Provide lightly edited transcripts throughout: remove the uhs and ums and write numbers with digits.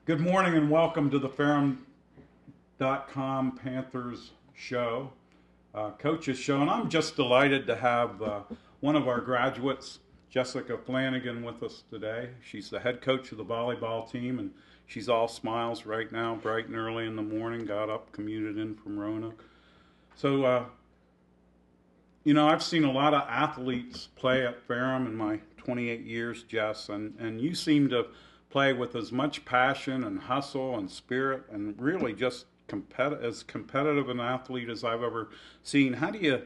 Good morning and welcome to the Ferrum.com Panthers show, coaches show. And I'm just delighted to have one of our graduates, Jessica Flanagan, with us today. She's the head coach of the volleyball team, and she's all smiles right now, bright and early in the morning, got up, commuted in from Roanoke. So, I've seen a lot of athletes play at Ferrum in my 28 years, Jess, and you seem to play with as much passion and hustle and spirit and really just as competitive an athlete as I've ever seen. How do you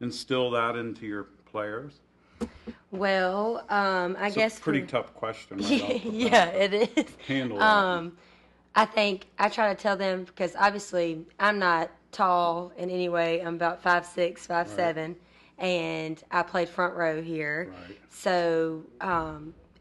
instill that into your players? Well, I guess it's a pretty tough question. Right off the yeah, bat, it is. Handle that. I think I try to tell them, because obviously I'm not tall in any way. I'm about 5'6", 5'7", Right. and I played front row here. Right. So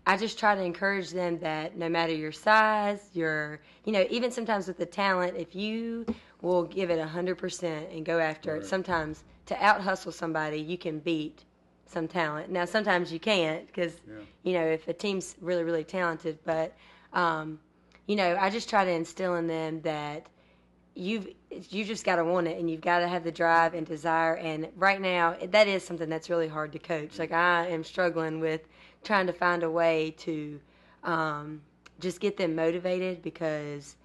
I just try to encourage them that no matter your size, even sometimes with the talent, if you will give it 100% and go after it, sometimes to out-hustle somebody, you can beat some talent. Now, sometimes you can't because, if a team's really, really talented. But, I just try to instill in them that you just got to want it, and you've got to have the drive and desire. And right now, that is something that's really hard to coach. Like, I am struggling with trying to find a way to just get them motivated, because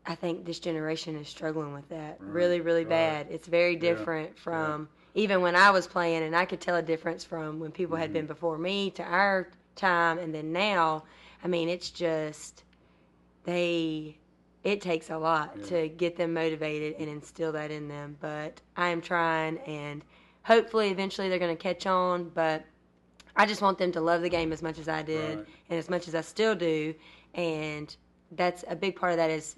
I think this generation is struggling with that really, really bad. It's very different from even when I was playing, and I could tell a difference from when people had been before me to our time, and then now. I mean, it's just it takes a lot to get them motivated and instill that in them. But I am trying, and hopefully eventually they're going to catch on. But I just want them to love the game as much as I did and as much as I still do. And that's a big part of that is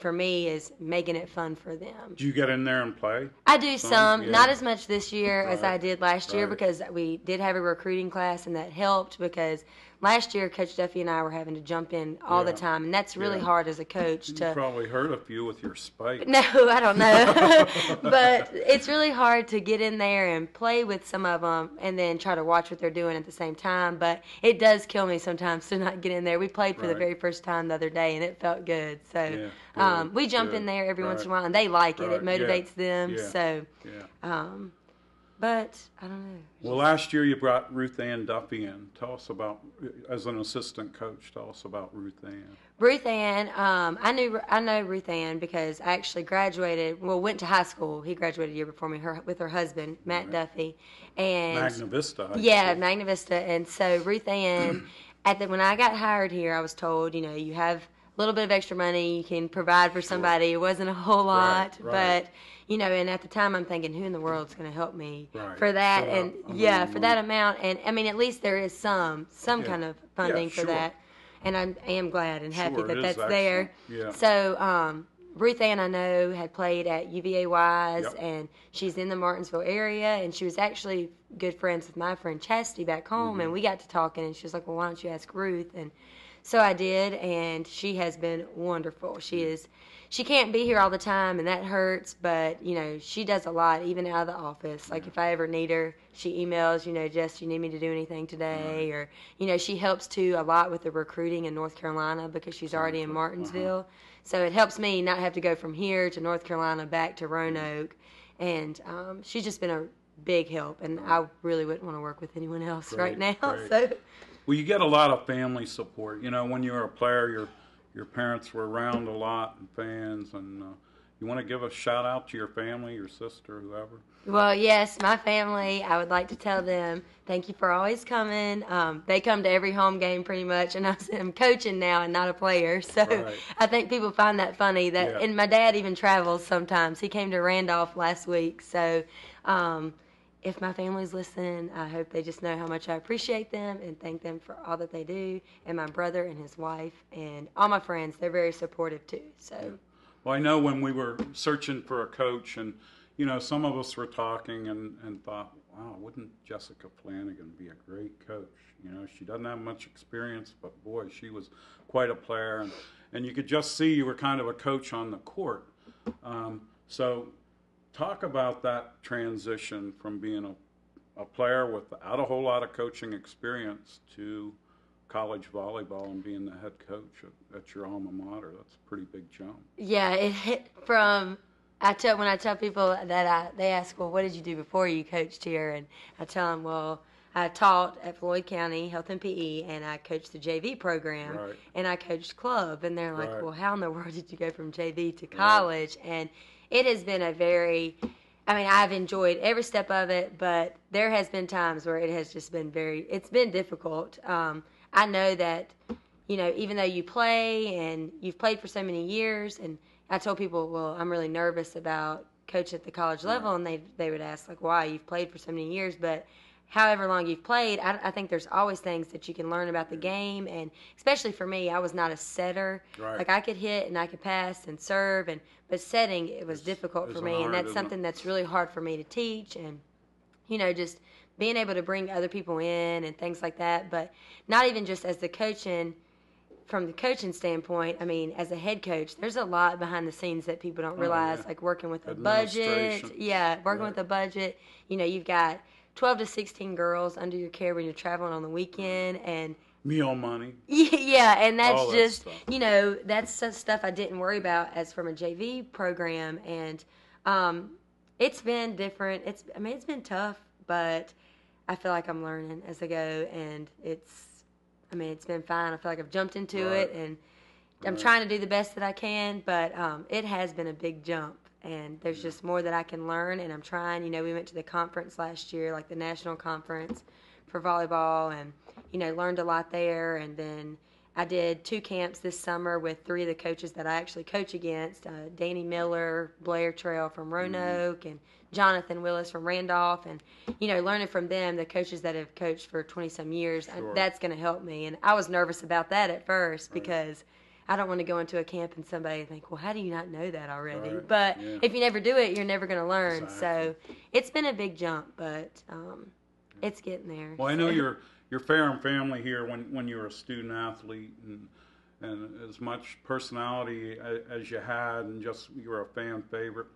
for me is making it fun for them. Do you get in there and play? I do some, not as much this year as I did last year, because we did have a recruiting class, and that helped, because last year Coach Duffy and I were having to jump in all the time, and that's really hard as a coach. You probably hurt a few with your spike. No, I don't know. But it's really hard to get in there and play with some of them and then try to watch what they're doing at the same time. But it does kill me sometimes to not get in there. We played for the very first time the other day, and it felt good. So we jump in there every once in a while, and they like it. It motivates them. So, but I don't know. Well, last year you brought Ruth Ann Duffy in. Tell us about, as an assistant coach, tell us about Ruth Ann. Ruth Ann, I know Ruth Ann because I actually went to high school. He graduated a year before me with her husband, Matt Duffy. And Magna Vista. Magna Vista. And so Ruth Ann, when I got hired here, I was told, you have a little bit of extra money, you can provide for somebody. It wasn't a whole lot, but and at the time I'm thinking, who in the world is going to help me for that? For that amount. And I mean, at least there is some kind of funding for that. And I am glad and happy that that's there. Yeah. So Ruth Ann, I know, had played at UVA Wise, and she's in the Martinsville area, and she was actually good friends with my friend Chastity back home, and we got to talking, and she was like, well, why don't you ask Ruth? And so I did, and she has been wonderful. She can't be here all the time, and that hurts, but, she does a lot, even out of the office. Like, if I ever need her, she emails, Jess, do you need me to do anything today? Or, she helps, too, a lot with the recruiting in North Carolina because she's already in Martinsville. So it helps me not have to go from here to North Carolina back to Roanoke. And she's just been a big help, and I really wouldn't want to work with anyone else right now. So. Well, you get a lot of family support. When you were a player, your parents were around a lot and fans, and you want to give a shout out to your family, your sister, whoever? Well, yes, my family, I would like to tell them thank you for always coming. They come to every home game pretty much, and I'm coaching now and not a player, so I think people find that funny. And my dad even travels sometimes. He came to Randolph last week, so if my family's listening, I hope they just know how much I appreciate them and thank them for all that they do. And my brother and his wife and all my friends, they're very supportive too. So, well, I know when we were searching for a coach, and some of us were talking and thought, wow, wouldn't Jessica Flanagan be a great coach? She doesn't have much experience, but boy, she was quite a player, and you could just see you were kind of a coach on the court. So. Talk about that transition from being a player without a whole lot of coaching experience to college volleyball and being the head coach at your alma mater. That's a pretty big jump. Yeah, it hit from. When I tell people that they ask, well, what did you do before you coached here? And I tell them, well, I taught at Floyd County Health and PE, and I coached the JV program, Right. and I coached club. And they're like, Right. well, how in the world did you go from JV to college? Right. And it has been I've enjoyed every step of it, but there has been times where it has just been it's been difficult. I know that, even though you play and you've played for so many years, and I told people, well, I'm really nervous about coaching at the college level, and they would ask, like, why? You've played for so many years, but however long you've played, I think there's always things that you can learn about the game, and especially for me, I was not a setter. Right. Like, I could hit and I could pass and serve, but setting, it was difficult for me, and that's something that's really hard for me to teach, and, just being able to bring other people in and things like that, but not even just as from the coaching standpoint. I mean, as a head coach, there's a lot behind the scenes that people don't realize, like working with a budget. Yeah, working with a budget. You've got 12 to 16 girls under your care when you're traveling on the weekend, and meal money. Yeah, and that's all just, that that's stuff I didn't worry about as from a JV program, and it's been different. It's been tough, but I feel like I'm learning as I go, and it's been fine. I feel like I've jumped into it, and I'm trying to do the best that I can, but it has been a big jump, and there's just more that I can learn, and I'm trying. We went to the conference last year, like the national conference for volleyball, and, learned a lot there, and then I did 2 camps this summer with 3 of the coaches that I actually coach against, Danny Miller, Blair Trail from Roanoke, and Jonathan Willis from Randolph, and, learning from them, the coaches that have coached for 20-some years, that's going to help me. And I was nervous about that at first because I don't want to go into a camp and somebody think, well, how do you not know that already? Right. But if you never do it, you're never going to learn. Exactly. So it's been a big jump, but it's getting there. Well, I know your fair and family here when you were a student athlete and as much personality as you had, and just you were a fan favorite.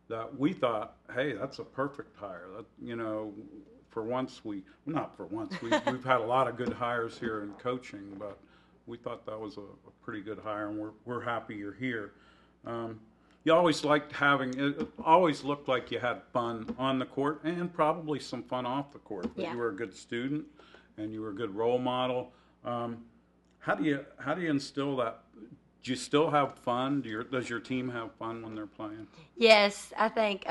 That we thought, hey, that's a perfect hire. That for once we've had a lot of good hires here in coaching, but we thought that was a pretty good hire, and we're happy you're here. You always liked it always looked like you had fun on the court and probably some fun off the court. But you were a good student and you were a good role model. How do you instill that? Do you still have fun? Does your team have fun when they're playing? Yes, I think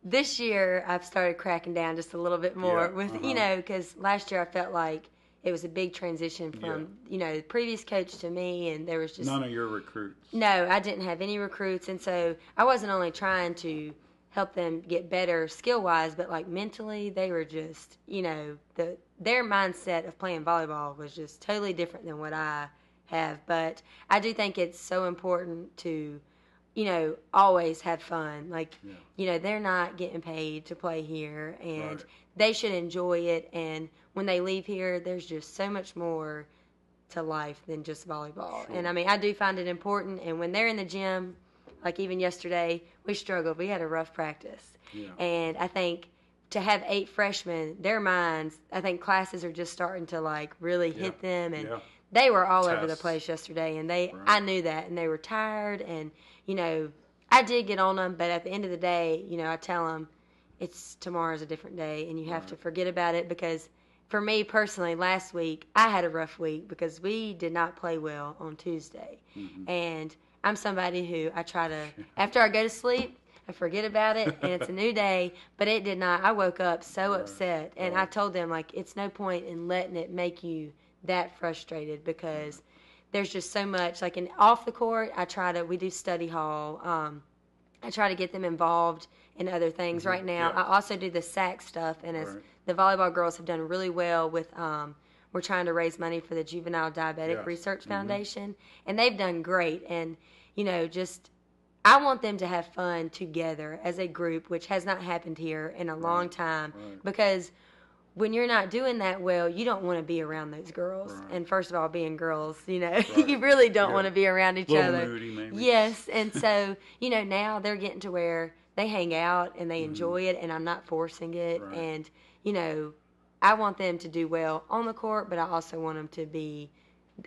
this year I've started cracking down just a little bit more with, because last year I felt like it was a big transition from, the previous coach to me, and there was just none of your recruits. No, I didn't have any recruits, and so I wasn't only trying to help them get better skill-wise, but like mentally, they were just, their mindset of playing volleyball was just totally different than what I have. But I do think it's so important to, always have fun. Like, they're not getting paid to play here, and they should enjoy it. And when they leave here, there's just so much more to life than just volleyball. Sure. And I do find it important. And when they're in the gym, like even yesterday, we struggled. We had a rough practice. Yeah. And I think to have 8 freshmen, their minds, I think classes are just starting to like really hit them. And they were all over the place yesterday. And I knew that. And they were tired. And, I did get on them. But at the end of the day, I tell them tomorrow's a different day. And you have to forget about it, because for me personally, last week, I had a rough week because we did not play well on Tuesday. Mm-hmm. And I'm somebody who I try to, after I go to sleep, I forget about it, and it's a new day, but it did not. I woke up so upset, and I told them, like, it's no point in letting it make you that frustrated, because there's just so much. Like, off the court, we do study hall. I try to get them involved in other things. Right now, I also do the SAC stuff, and as the volleyball girls have done really well with, we're trying to raise money for the Juvenile Diabetic Research Foundation, and they've done great. And, I want them to have fun together as a group, which has not happened here in a long time, because when you're not doing that well, you don't want to be around those girls. And first of all, being girls, you really don't want to be around each other. Moody, maybe. Yes, and so, now they're getting to where they hang out and they enjoy it, and I'm not forcing it. And, I want them to do well on the court, but I also want them to be.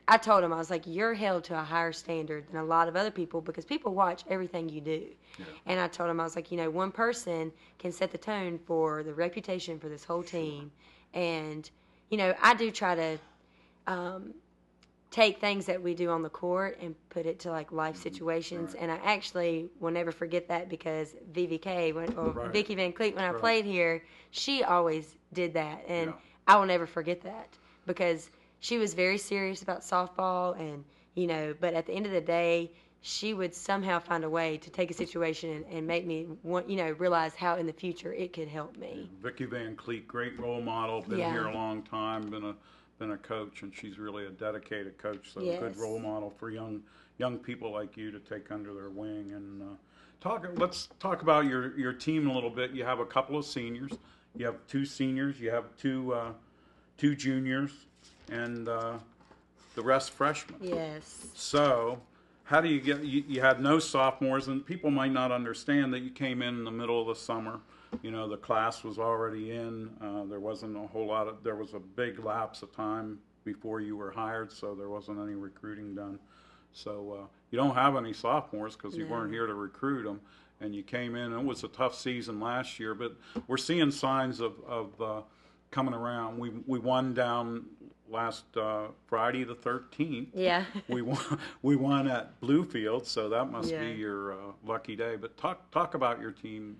I told him, I was like, you're held to a higher standard than a lot of other people because people watch everything you do. Yeah. And I told him, I was like, one person can set the tone for the reputation for this whole team. And, I do try to take things that we do on the court and put it to like life situations. Right. And I actually will never forget that because VVK, right. Vicky Van Cleet, when I right. played here, she always did that. And I will never forget that because she was very serious about softball and, but at the end of the day, she would somehow find a way to take a situation and make me want, realize how in the future it could help me. Vicky Van Cleet, great role model, been here a long time, been a coach, and she's really a dedicated coach, so a good role model for young people like you to take under their wing. And let's talk about your team a little bit. You have a couple of seniors, you have 2 seniors, you have two juniors, and the rest freshmen. Yes. So how do you get, you had no sophomores, and people might not understand that you came in the middle of the summer. The class was already in. There wasn't a whole lot there was a big lapse of time before you were hired, so there wasn't any recruiting done. So you don't have any sophomores because you weren't here to recruit them, and you came in. It was a tough season last year, but we're seeing signs of coming around. We won down last Friday the 13th. Yeah. we won at Bluefield, so that must be your lucky day. But talk about your team.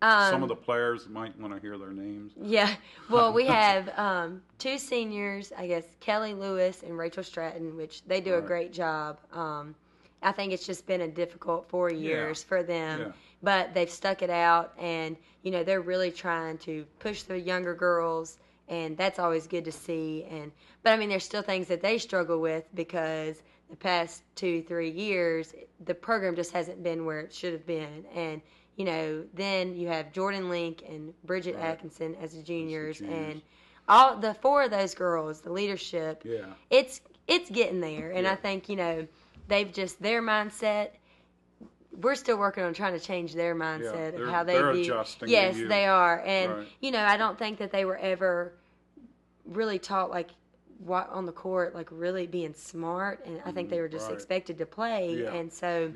Some of the players might want to hear their names. Yeah. Well, we have 2 seniors, I guess, Kelly Lewis and Rachel Stratton, which they do a great job. I think it's just been a difficult 4 years for them, but they've stuck it out, and, they're really trying to push the younger girls, and that's always good to see. But, I mean, there's still things that they struggle with because the past 2-3 years, the program just hasn't been where it should have been. And then you have Jordan Link and Bridget Atkinson as the juniors, and all the 4 of those girls, the leadership, it's getting there. And I think, they've just, their mindset, we're still working on trying to change their mindset of how they view. Adjusting. Yes, they are. And, I don't think that they were ever really taught, like, what on the court, like, really being smart. And I think they were just expected to play. And so...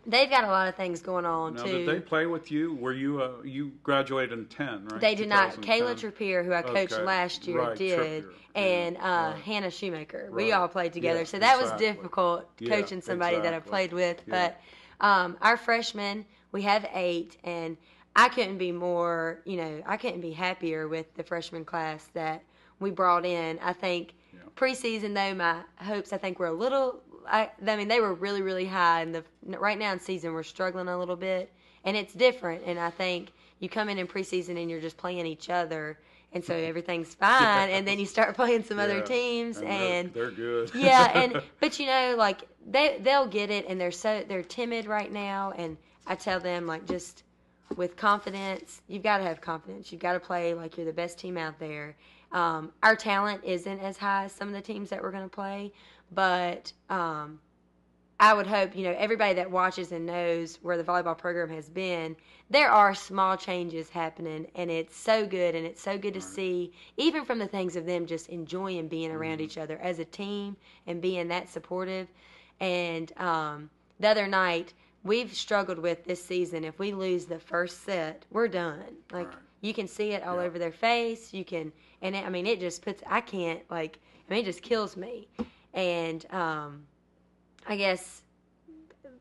they've got a lot of things going on, too. Did they play with you? Were you you graduated in 10, right? They did not. Kayla Trappier, who I coached last year, did, and Hannah Shoemaker. We all played together. So that was difficult, coaching somebody that I played with. But our freshmen, we have 8, and I couldn't be more, I couldn't be happier with the freshman class that we brought in. I think preseason, though, my hopes, I think, were a little... I mean, they were really, really high. And right now in season, we're struggling a little bit. And it's different. And I think you come in preseason and you're just playing each other. And so everything's fine. And then you start playing some other teams. And they're good. But, like, they'll get it. And they're timid right now. And I tell them, like, just with confidence, you've got to have confidence. You've got to play like you're the best team out there. Our talent isn't as high as some of the teams that we're going to play. But I would hope, everybody that watches and knows where the volleyball program has been, there are small changes happening, and it's so good, and it's so good to see, even from the things of them just enjoying being around each other as a team and being that supportive. And the other night, we've struggled with this season. If we lose the first set, we're done. Like, you can see it all over their face. You can, and it just puts, it just kills me. And I guess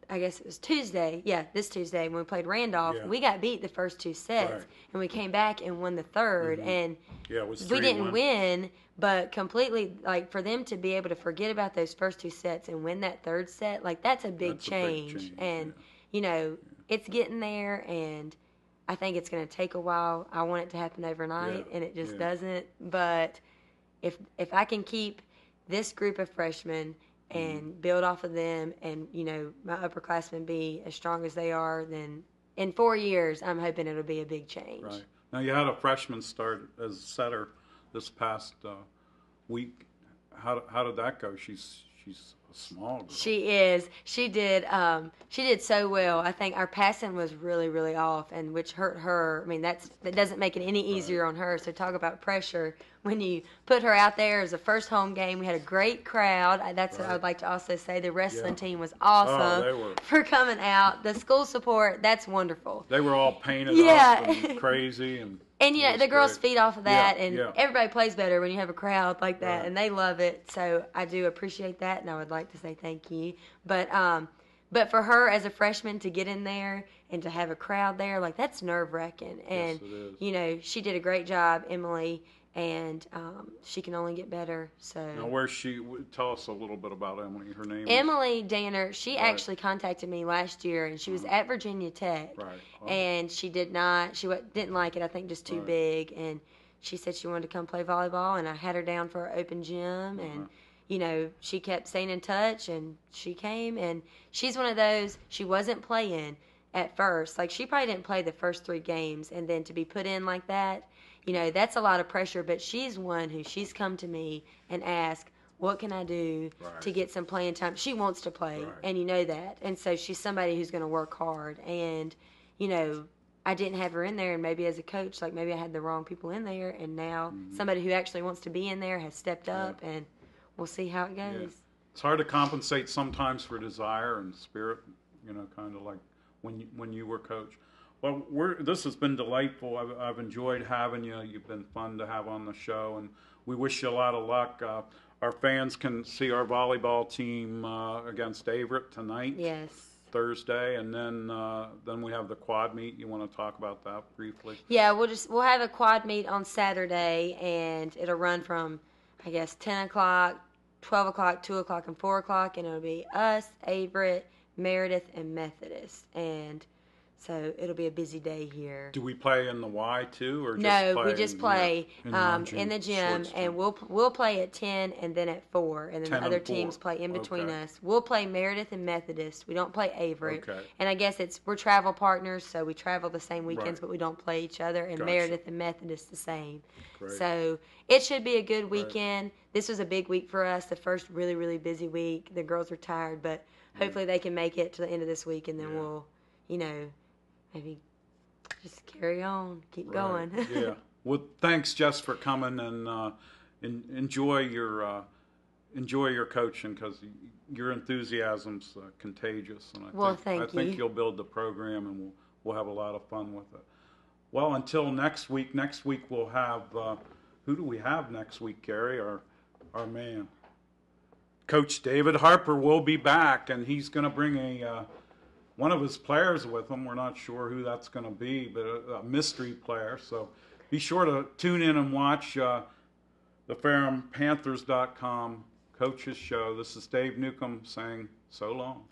it was Tuesday. Yeah, this Tuesday when we played Randolph, we got beat the first 2 sets, and we came back and won the third. And it was we didn't win, but completely, like, for them to be able to forget about those first 2 sets and win that third set, like, that's a big change. And it's getting there, and I think it's going to take a while. I want it to happen overnight, and it just doesn't. But if I can keep this group of freshmen and build off of them, and my upperclassmen be as strong as they are, then in 4 years I'm hoping it'll be a big change. Right. Now you had a freshman start as setter this past week. How did that go? She she's a small girl. She is. She did so well. I think our passing was really, really off, and which hurt her. I mean, that doesn't make it any easier on her. So talk about pressure when you put her out there as a first home game. We had a great crowd. That's what I would like to also say. The wrestling team was awesome for coming out. The school support, that's wonderful. They were all painted up and crazy and. And, the girls feed off of that, and yeah. everybody plays better when you have a crowd like that, Right. and they love it. So I do appreciate that, and I would like to say thank you. But for her as a freshman to get in there and to have a crowd there, like, that's nerve-wracking. And, yes, it is. She did a great job, Emily, and she can only get better. So now, where's she? Tell us a little bit about Emily. Her name Emily Danner. She actually contacted me last year, and she was at Virginia Tech. Right. Oh. And she didn't like it. I think just too big. And she said she wanted to come play volleyball, and I had her down for an open gym, and she kept staying in touch, and she came, and she's one of those. She wasn't playing at first. Like, she probably didn't play the first 3 games, and then to be put in like that. That's a lot of pressure, but she's one who she's come to me and asked, what can I do to get some playing time? She wants to play, and you know that. And so she's somebody who's going to work hard. And, I didn't have her in there, and maybe as a coach, like, maybe I had the wrong people in there, and now somebody who actually wants to be in there has stepped up, and we'll see how it goes. Yeah. It's hard to compensate sometimes for desire and spirit, kind of like when you were coach. Well, this has been delightful. I've enjoyed having you. You've been fun to have on the show, and we wish you a lot of luck. Our fans can see our volleyball team against Averett tonight. Yes. Thursday, and then we have the quad meet. You want to talk about that briefly? Yeah, we'll have a quad meet on Saturday, and it'll run from, I guess, 10 o'clock, 12 o'clock, 2 o'clock, and 4 o'clock, and it'll be us, Averett, Meredith, and Methodist, and so it'll be a busy day here. Do we play in the Y too, or we just play in the gym, and we'll play at 10 and then at 4, and then the other teams play in between us. We'll play Meredith and Methodist. We don't play Averett, and I guess we're travel partners, so we travel the same weekends, but we don't play each other. And Meredith and Methodist the same. Great. So it should be a good weekend. This was a big week for us. The first really, really busy week. The girls are tired, but hopefully they can make it to the end of this week, and then we'll, maybe just carry on, keep going. Yeah. Well, thanks, Jess, for coming, and enjoy your coaching, because your enthusiasm's contagious, and I think you'll build the program, and we'll have a lot of fun with it. Well, until next week. Next week we'll have who do we have next week, Gary? Our man, Coach David Harper, will be back, and he's going to bring one of his players with him. We're not sure who that's going to be, but a mystery player. So be sure to tune in and watch the FarhamPanthers.com Coaches Show. This is Dave Newcombe saying so long.